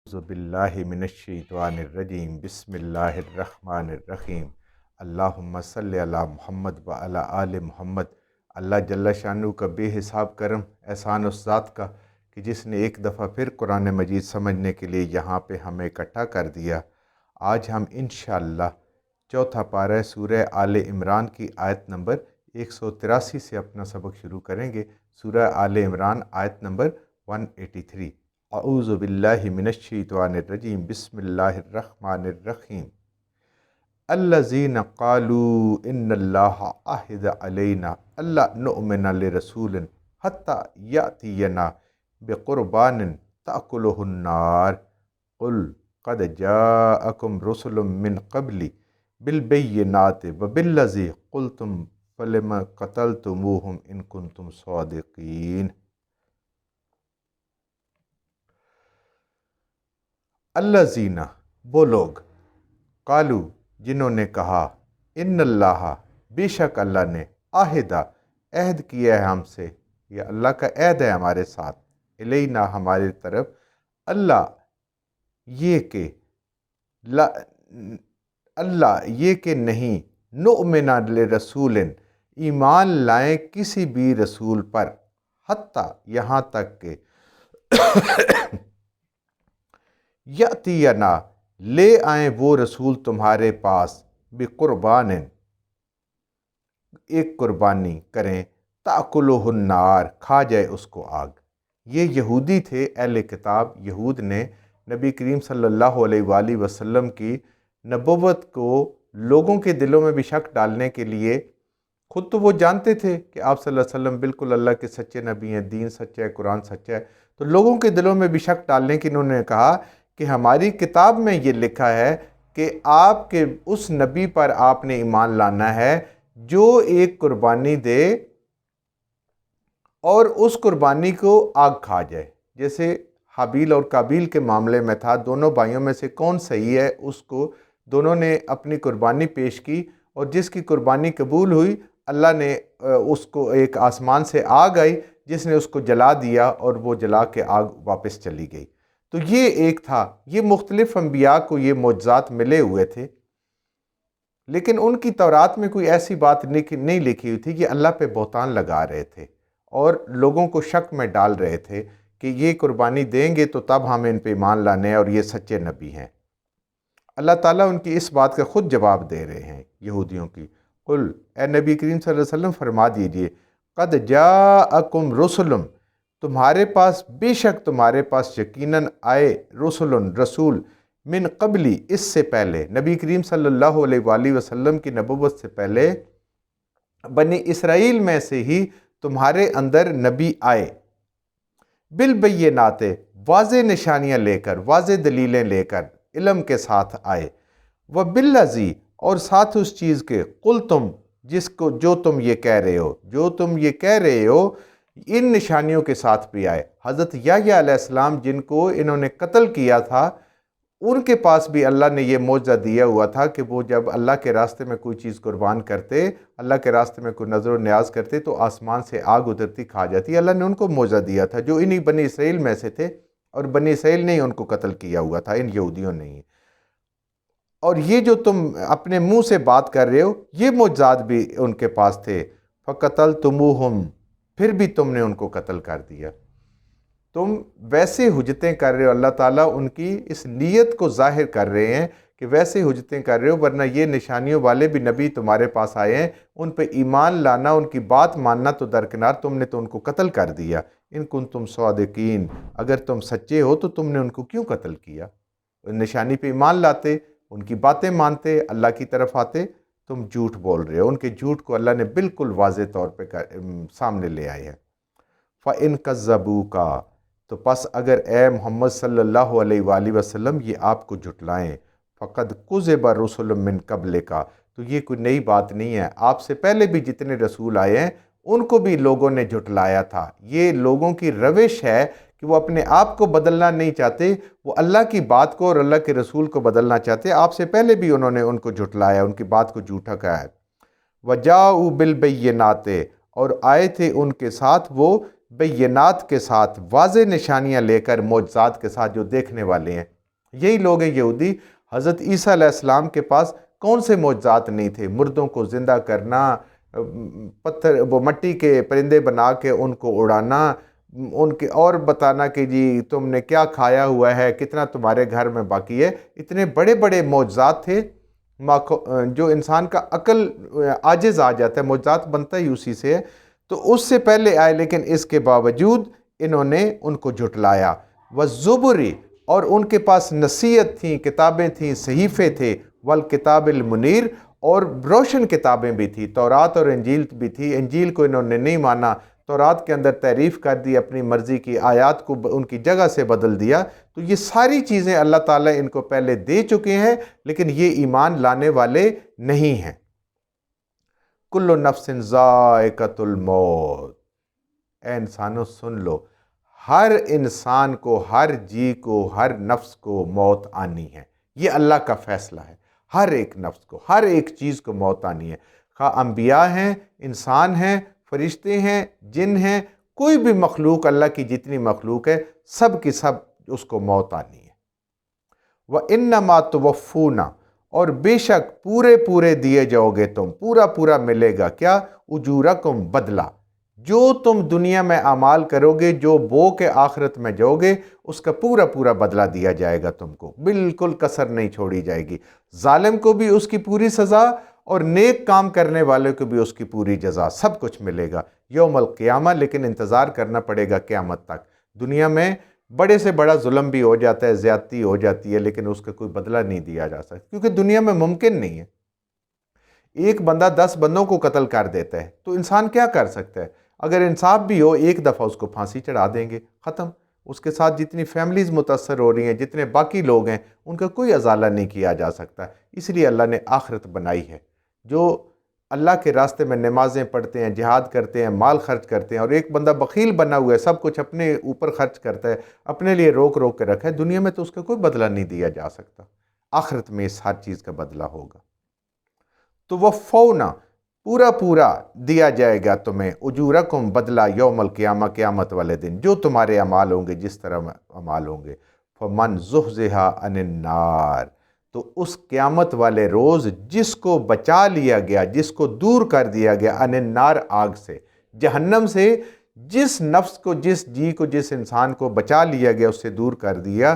اعوذ باللہ من الشیطان الرجیم بسم اللہ الرحمن الرحیم اللہم صلی علی محمد و علی آل محمد۔ اللہ جل شانہ کا بے حساب کرم احسان اس ذات کا کہ جس نے ایک دفعہ پھر قرآن مجید سمجھنے کے لیے یہاں پہ ہمیں اکٹھا کر دیا۔ آج ہم انشاءاللہ چوتھا پارہ سورہ آل عمران کی آیت نمبر 183 سے اپنا سبق شروع کریں گے۔ سورہ آل عمران آیت نمبر 183۔ اعوذ باللہ من الشیطان الرجیم بسم اللہ الرحمن الرحیم الذین قالوا ان اللہ عہد علینا الا نؤمن لرسول حتی یأتینا بقربان تأکلہ النار قل قد جاءکم رسل من قبلی بالبینات وبالذی قلتم فلم قتلتموہم ان کنتم صادقین۔ الذین وہ لوگ، قالو جنہوں نے کہا، ان اللہ بے شک اللہ نے، عہدہ عہد کیا ہے ہم سے، یہ اللہ کا عہد ہے ہمارے ساتھ، الینا ہماری طرف، اللہ یہ کہ نہیں، نؤمن لرسول ایمان لائیں کسی بھی رسول پر، حتیٰ یہاں تک کہ یأتینا لے آئیں وہ رسول تمہارے پاس، بقربان ایک قربانی کریں، تأکلہ النار کھا جائے اس کو آگ۔ یہ یہودی تھے، اہل کتاب یہود نے نبی کریم صلی اللہ علیہ وآلہ وسلم کی نبوت کو لوگوں کے دلوں میں بھی شک ڈالنے کے لیے، خود تو وہ جانتے تھے کہ آپ صلی اللہ علیہ وسلم بالکل اللہ کے سچے نبی ہیں، دین سچا ہے، قرآن سچا ہے، تو لوگوں کے دلوں میں بھی شک ڈالنے کی انہوں نے کہا کہ ہماری کتاب میں یہ لکھا ہے کہ آپ کے اس نبی پر آپ نے ایمان لانا ہے جو ایک قربانی دے اور اس قربانی کو آگ کھا جائے۔ جیسے حابیل اور قابیل کے معاملے میں تھا، دونوں بھائیوں میں سے کون صحیح ہے، اس کو دونوں نے اپنی قربانی پیش کی اور جس کی قربانی قبول ہوئی اللہ نے اس کو ایک آسمان سے آگ آئی جس نے اس کو جلا دیا اور وہ جلا کے آگ واپس چلی گئی۔ تو یہ ایک تھا، یہ مختلف انبیاء کو یہ معجزات ملے ہوئے تھے، لیکن ان کی تورات میں کوئی ایسی بات نہیں لکھی ہوئی تھی کہ اللہ پہ بہتان لگا رہے تھے اور لوگوں کو شک میں ڈال رہے تھے کہ یہ قربانی دیں گے تو تب ہم ان پہ ایمان لانے ہیں اور یہ سچے نبی ہیں۔ اللہ تعالیٰ ان کی اس بات کا خود جواب دے رہے ہیں یہودیوں کی۔ قل اے نبی کریم صلی اللہ علیہ وسلم فرما دیجئے، قد جاءکم رسل تمہارے پاس، بے شک تمہارے پاس یقیناً آئے، رسول من قبلی اس سے پہلے، نبی کریم صلی اللہ علیہ وآلہ وسلم کی نبوت سے پہلے بنی اسرائیل میں سے ہی تمہارے اندر نبی آئے، بالبینات واضح نشانیاں لے کر، واضح دلیلیں لے کر، علم کے ساتھ آئے، وبالذی اور ساتھ اس چیز کے، قلتم جو تم یہ کہہ رہے ہو ان نشانیوں کے ساتھ بھی آئے۔ حضرت یحییٰ علیہ السلام جن کو انہوں نے قتل کیا تھا، ان کے پاس بھی اللہ نے یہ معجزہ دیا ہوا تھا کہ وہ جب اللہ کے راستے میں کوئی چیز قربان کرتے، اللہ کے راستے میں کوئی نظر و نیاز کرتے تو آسمان سے آگ اترتی کھا جاتی۔ اللہ نے ان کو معجزہ دیا تھا جو انہی بنی اسرائیل میں سے تھے، اور بنی اسرائیل نے ہی ان کو قتل کیا ہوا تھا، ان یہودیوں نے ہی۔ اور یہ جو تم اپنے منہ سے بات کر رہے ہو، یہ معجزات بھی ان کے پاس تھے، فقتلتموہم پھر بھی تم نے ان کو قتل کر دیا۔ تم ویسے حجتیں کر رہے ہو، اللہ تعالیٰ ان کی اس نیت کو ظاہر کر رہے ہیں کہ ویسے حجتیں کر رہے ہو، ورنہ یہ نشانیوں والے بھی نبی تمہارے پاس آئے ہیں، ان پہ ایمان لانا، ان کی بات ماننا تو درکنار، تم نے تو ان کو قتل کر دیا۔ ان کنتم صادقین اگر تم سچے ہو تو تم نے ان کو کیوں قتل کیا؟ نشانی پہ ایمان لاتے، ان کی باتیں مانتے، اللہ کی طرف آتے، تم جھوٹ بول رہے ہو۔ ان کے جھوٹ کو اللہ نے بالکل واضح طور پہ سامنے لے آئے ہیں۔ فَإِن كَذَّبُوكَ تو پس اگر اے محمد صلی اللہ علیہ وآلہ وسلم یہ آپ کو جھٹلائیں، فَقَدْ كُذِبَ رُسُلٌ مِّن قَبْلِكَ تو یہ کوئی نئی بات نہیں ہے، آپ سے پہلے بھی جتنے رسول آئے ہیں ان کو بھی لوگوں نے جھٹلایا تھا۔ یہ لوگوں کی روش ہے کہ وہ اپنے آپ کو بدلنا نہیں چاہتے، وہ اللہ کی بات کو اور اللہ کے رسول کو بدلنا چاہتے۔ آپ سے پہلے بھی انہوں نے ان کو جھٹلایا، ان کی بات کو جھوٹا کہا ہے۔ وَجَاءُوا بِالْبَيِّنَاتِ اور آئے تھے ان کے ساتھ وہ بینات کے ساتھ، واضح نشانیاں لے کر، معجزات کے ساتھ جو دیکھنے والے ہیں۔ یہی لوگ ہیں یہودی۔ حضرت عیسیٰ علیہ السلام کے پاس کون سے معجزات نہیں تھے؟ مردوں کو زندہ کرنا، پتھر وہ مٹی کے پرندے بنا کے ان کو اڑانا، ان کے اور بتانا کہ جی تم نے کیا کھایا ہوا ہے، کتنا تمہارے گھر میں باقی ہے۔ اتنے بڑے بڑے معجزات تھے جو انسان کا عقل عاجز آ جاتا ہے، معجزات بنتا ہی اسی سے ہے، تو اس سے پہلے آئے، لیکن اس کے باوجود انہوں نے ان کو جھٹلایا۔ وَالزُّبُرِ، اور ان کے پاس نصیحت تھیں، کتابیں تھیں، صحیفے تھے، والکتاب المنیر، اور روشن کتابیں بھی تھی، تورات اور انجیل بھی تھی۔ انجیل کو انہوں نے نہیں مانا، تورات کے اندر تحریف کر دی، اپنی مرضی کی آیات کو ان کی جگہ سے بدل دیا۔ تو یہ ساری چیزیں اللہ تعالیٰ ان کو پہلے دے چکے ہیں، لیکن یہ ایمان لانے والے نہیں ہیں۔ کل نفس ذائقۃ الموت، اے انسانوں سن لو، ہر انسان کو، ہر جی کو، ہر نفس کو موت آنی ہے۔ یہ اللہ کا فیصلہ ہے، ہر ایک نفس کو، ہر ایک چیز کو موت آنی ہے، خواہ انبیاء ہیں، انسان ہیں، فرشتے ہیں، جن ہیں، کوئی بھی مخلوق، اللہ کی جتنی مخلوق ہے، سب کی سب اس کو موت آنی ہے۔ وَإِنَّمَا تُوَفُّونَ، اور بے شک پورے پورے دیے جاؤ گے تم، پورا پورا ملے گا کیا؟ اجورکم، بدلہ، جو تم دنیا میں اعمال کرو گے، جو بو کے آخرت میں جاؤ گے، اس کا پورا پورا بدلہ دیا جائے گا تم کو، بالکل کسر نہیں چھوڑی جائے گی۔ ظالم کو بھی اس کی پوری سزا، اور نیک کام کرنے والے کو بھی اس کی پوری جزا، سب کچھ ملے گا یوم القیامہ۔ لیکن انتظار کرنا پڑے گا قیامت تک۔ دنیا میں بڑے سے بڑا ظلم بھی ہو جاتا ہے، زیادتی ہو جاتی ہے، لیکن اس کا کوئی بدلہ نہیں دیا جا سکتا، کیونکہ دنیا میں ممکن نہیں ہے۔ ایک بندہ 10 بندوں کو قتل کر دیتا ہے تو انسان کیا کر سکتا ہے؟ اگر انصاف بھی ہو، ایک دفعہ اس کو پھانسی چڑھا دیں گے، ختم۔ اس کے ساتھ جتنی فیملیز متاثر ہو رہی ہیں، جتنے باقی لوگ ہیں، ان کا کوئی ازالہ نہیں کیا جا سکتا۔ اس لیے اللہ نے آخرت بنائی ہے۔ جو اللہ کے راستے میں نمازیں پڑھتے ہیں، جہاد کرتے ہیں، مال خرچ کرتے ہیں، اور ایک بندہ بخیل بنا ہوا ہے، سب کچھ اپنے اوپر خرچ کرتا ہے، اپنے لیے روک روک کے رکھا ہے، دنیا میں تو اس کا کوئی بدلہ نہیں دیا جا سکتا۔ آخرت میں اس ہر چیز کا بدلہ ہوگا۔ تو وفونا، پورا پورا دیا جائے گا تمہیں، اجورکم، بدلہ، یوم القیامہ، قیامت والے دن، جو تمہارے اعمال ہوں گے، جس طرح اعمال ہوں گے۔ فمن زحزح عن النار، تو اس قیامت والے روز جس کو بچا لیا گیا، جس کو دور کر دیا گیا، عن النار، آگ سے، جہنم سے، جس نفس کو، جس جی کو، جس انسان کو بچا لیا گیا، اس سے دور کر دیا،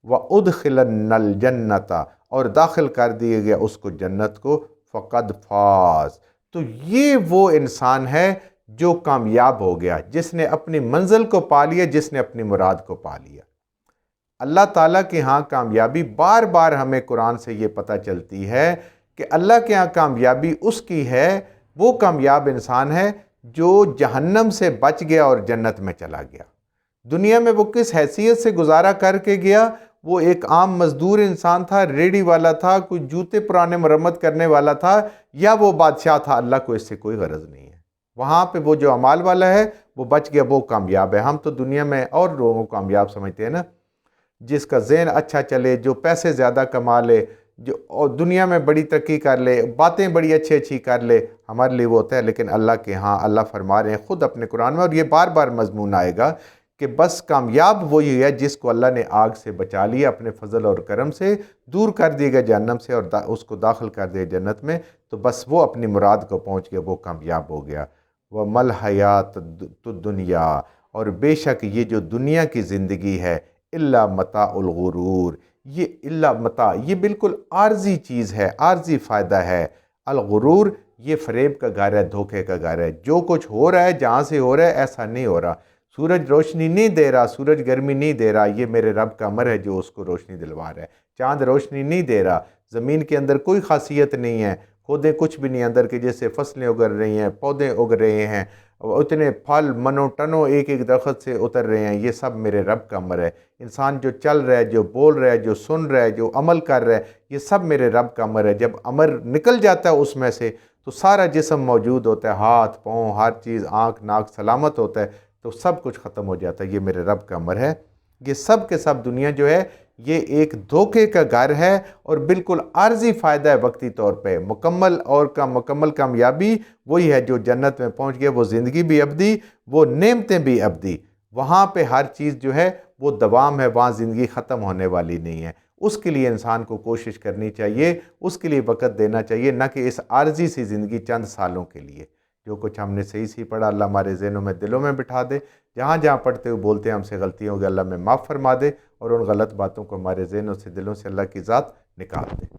وَأُدْخِلَنَّ الْجَنَّةَ، اور داخل کر دیا گیا اس کو جنت کو، فقد فاز، تو یہ وہ انسان ہے جو کامیاب ہو گیا، جس نے اپنی منزل کو پا لیا، جس نے اپنی مراد کو پا لیا۔ اللہ تعالیٰ کے ہاں کامیابی، بار بار ہمیں قرآن سے یہ پتہ چلتی ہے کہ اللہ کے ہاں کامیابی اس کی ہے، وہ کامیاب انسان ہے جو جہنم سے بچ گیا اور جنت میں چلا گیا۔ دنیا میں وہ کس حیثیت سے گزارا کر کے گیا؟ وہ ایک عام مزدور انسان تھا، ریڑھی والا تھا، کوئی جوتے پرانے مرمت کرنے والا تھا، یا وہ بادشاہ تھا؟ اللہ کو اس سے کوئی غرض نہیں ہے۔ وہاں پہ وہ جو اعمال والا ہے وہ بچ گیا، وہ کامیاب ہے۔ ہم تو دنیا میں اور لوگوں کو کامیاب سمجھتے ہیں نا، جس کا ذہن اچھا چلے، جو پیسے زیادہ کما لے، جو اور دنیا میں بڑی ترقی کر لے، باتیں بڑی اچھی کر لے، ہمارے لیے وہ ہوتا ہے۔ لیکن اللہ کے ہاں اللہ فرما رہے ہیں خود اپنے قرآن میں، اور یہ بار بار مضمون آئے گا کہ بس کامیاب وہی ہے جس کو اللہ نے آگ سے بچا لیا اپنے فضل اور کرم سے، دور کر دیا گیا جہنم سے، اور اس کو داخل کر دیا جنت میں، تو بس وہ اپنی مراد کو پہنچ گیا، وہ کامیاب ہو گیا۔ وَمَا الْحَيَاةُ الدُّنْيَا، اور بے شک یہ جو دنیا کی زندگی ہے، الا متاع الغرور، یہ الا متاع، یہ بالکل عارضی چیز ہے، عارضی فائدہ ہے۔ الغرور، یہ فریب کا گھر ہے، دھوکے کا گھر ہے۔ جو کچھ ہو رہا ہے، جہاں سے ہو رہا ہے، ایسا نہیں ہو رہا۔ سورج روشنی نہیں دے رہا، سورج گرمی نہیں دے رہا، یہ میرے رب کا امر ہے جو اس کو روشنی دلوا رہا ہے۔ چاند روشنی نہیں دے رہا، زمین کے اندر کوئی خاصیت نہیں ہے، کھودیں کچھ بھی نہیں اندر کے، جیسے فصلیں اگر رہی ہیں، پودے اگ رہے ہیں، اتنے پھل منو ٹنو ایک ایک درخت سے اتر رہے ہیں، یہ سب میرے رب کا امر ہے۔ انسان جو چل رہا ہے، جو بول رہا ہے، جو سن رہا ہے، جو عمل کر رہا ہے، یہ سب میرے رب کا امر ہے۔ جب امر نکل جاتا ہے اس میں سے تو سارا جسم موجود ہوتا ہے، ہاتھ پاؤں ہر چیز، آنکھ ناک سلامت ہوتا ہے، تو سب کچھ ختم ہو جاتا ہے۔ یہ میرے رب کا امر ہے۔ یہ سب کے سب دنیا جو ہے یہ ایک دھوکے کا گھر ہے، اور بالکل عارضی فائدہ ہے وقتی طور پہ۔ مکمل کامیابی وہی ہے جو جنت میں پہنچ گیا، وہ زندگی بھی ابدی، وہ نعمتیں بھی ابدی۔ وہاں پہ ہر چیز جو ہے وہ دوام ہے، وہاں زندگی ختم ہونے والی نہیں ہے۔ اس کے لیے انسان کو کوشش کرنی چاہیے، اس کے لیے وقت دینا چاہیے، نہ کہ اس عارضی سی زندگی چند سالوں کے لیے۔ جو کچھ ہم نے صحیح پڑھا اللہ ہمارے ذہنوں میں دلوں میں بٹھا دے، جہاں جہاں پڑھتے ہوئے بولتے ہیں ہم سے غلطیوں کے اللہ میں معاف فرما دے، اور ان غلط باتوں کو ہمارے ذہنوں سے دلوں سے اللہ کی ذات نکال دے۔